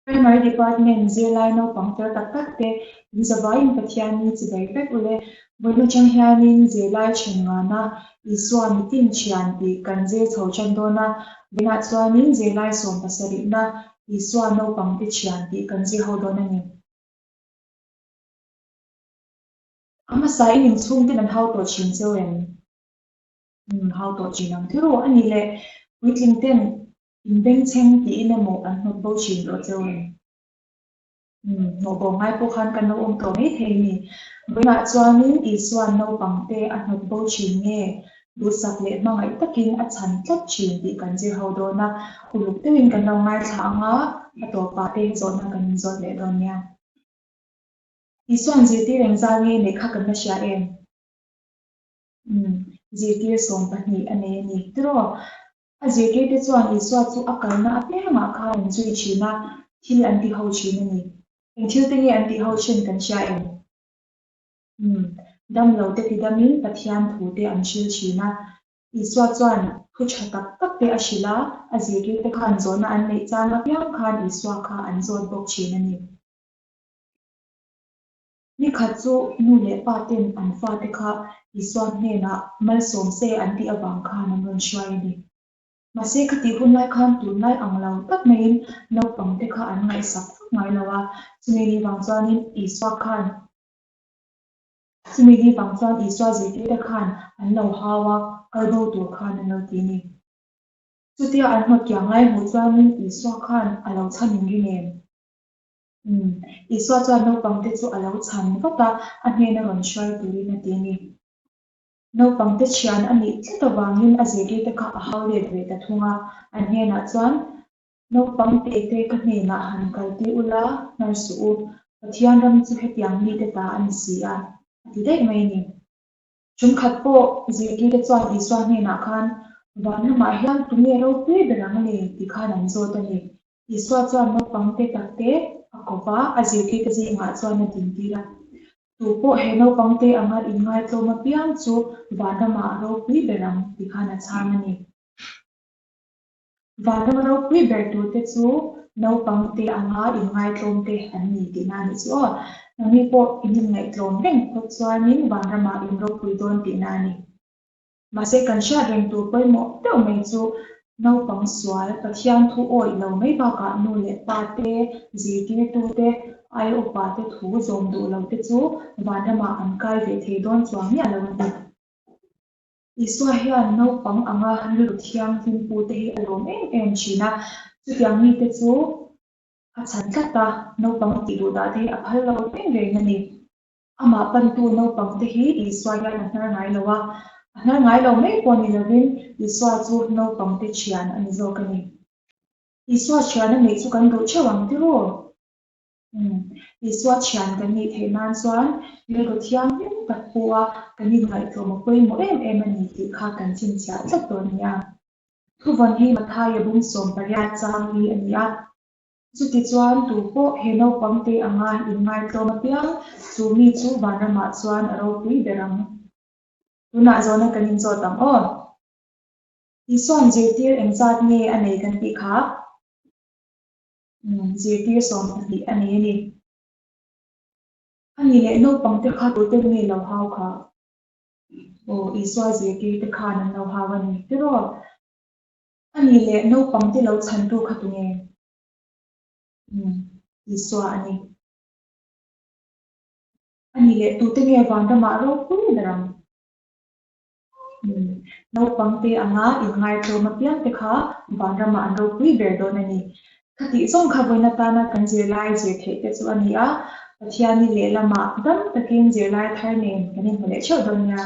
Primary department zirlai naupang tel tak tak te zawaiin pathian ni chi bai vek ule voinu chang hianin zirlai thin nga na isua mitin thian ti kan zir chho than dawna vena chuanin zirlai sawm pasarih na isua naupang te thian ti kan zir ho dawn ani ama sai in chung tin an hau to thin cheuin hau to thin ang thiru ani le puitling ten in beng cheng ti in emaw an hnawt bo thin ro cheuin ngawbaw ngai pawh khan kan lo awm tawh mai thei ni voinah chuanin isua naupang te a hnawt bo thin nge duhsak leh hmangaih takin a chan tlat thin tih kan zir ho dawna uluk deuhin kan lo ngai thla anga a tawpah te hi zawrhna kan in zawrh leh dawn nia isuan zirtir engzal nge lehkha kan la hria em zirtir sawm pahnih a nei ani tiro a zirtir te chuan isua chu a kalna a tlengah kha an zui thina thil an ti ho thin ani thil te nge an ti ho thin kan hria em damlo te ti damin pathian thu te an hril thina isua chuan thu tha tak tak te a hrila a zirtir te kha an zawrhna an neih chang a piang khan isua kha an zawrh bawk thin ani ni khat chu nu leh pa ten an fa te kha isua hnenah mal sawm se an tih awang khan an rawn hruai ani mase khati hunlai khan tunlai anglo tak maiin naupang te kha an ngai sak ngai lowa chumi ni wang chuanin isua khan chumi ni wang chuan isua zirtir te khan an lo hawa kalbo tur khan an lo ti ni chutia an hnawt kiang lai hmuh chuanin isua khan a lo chhanin ri nen isua chuan naupang te chu a lo chan vata a hnena rawn hruai turin a ti ni naupang te thian a nih tlet awangin a zirtir te kha a hau ret ve ta thunga an hnenah chuan naupang te ka hnenah han kal ti ula hmarsu u pathian ram chu hetiang mi te ta an si a ti deuh mai ni chung khat pawh zirtir te chuan isua hnenah khan van lamah hian tumi ro pui berang ani ti khan an zawt ani isua chuan naupang te takte a kawpa a zirtir te zingah chuan a tin tira tu pawh he naupang te anga in ngai tlawm a piang chu van lamah ro pui berang ti khan a chhang ani van lam ro pui ber tur te chu naupang te anga in ngai tlawm te an ni tina ni chu nami pawh in ngai tlawm reng khawt chuanin van lamah in ro pui dawn tina ni mase kan hriat reng tur pawimawh deuh mai chu naupang sual pathian thu awi lo mai bakah nu leh pa te zirtir tu te ai upa te thu zawm duh lo te chu van lamah an kai ve thei dawn chuang ni a lo ni isua hian naupang anga lut thiang hlimpu te hi a lawm em thina chutiang mi te chu a chan tlata naupang tih duh dah te hi a phal lo reng ani amah pantu naupang te hi isua hian a hnar ngai lowa a hnar ngai lo mai pawh ni lovin isua chu naupang te thian ani zawk ani isua thian a nei chu kan duh theuh ang tiru isua thian kan nih theih nan chuan rilru thiang hlim tak pua kan in ngai tlawm a pawimawh em ani tih kha kan chin chiah tlat dawn nia thuvan hi mathai a bung sawm pariat chang hi ani a chuti chuan tu pawh he naupang te anga in ngai tlawm a piang chu mi chu van lamah chuan a ro pui berang tunah zawna kan in zawt ang aw isuan zirtir engzat nge a nei kan tih kha zirtir sawm pahnih a nei ani ani leh naupang te kha tur te nge lo hau kha isua zirtir te khan an lo hau ani tiro ani leh naupang te lo chan tu kha tu nge isua ani ani leh tu te nge van lamah ro pui berang naupang te anga in ngai tlawm a piang te kha van lamah an ro pui ber dawn ani khati zawng kha voina tana kan zirlai zir theih te chu ani a pathian ni leh lamah dam takin zirlai thar nen kan in hmu leh theuh dawn nia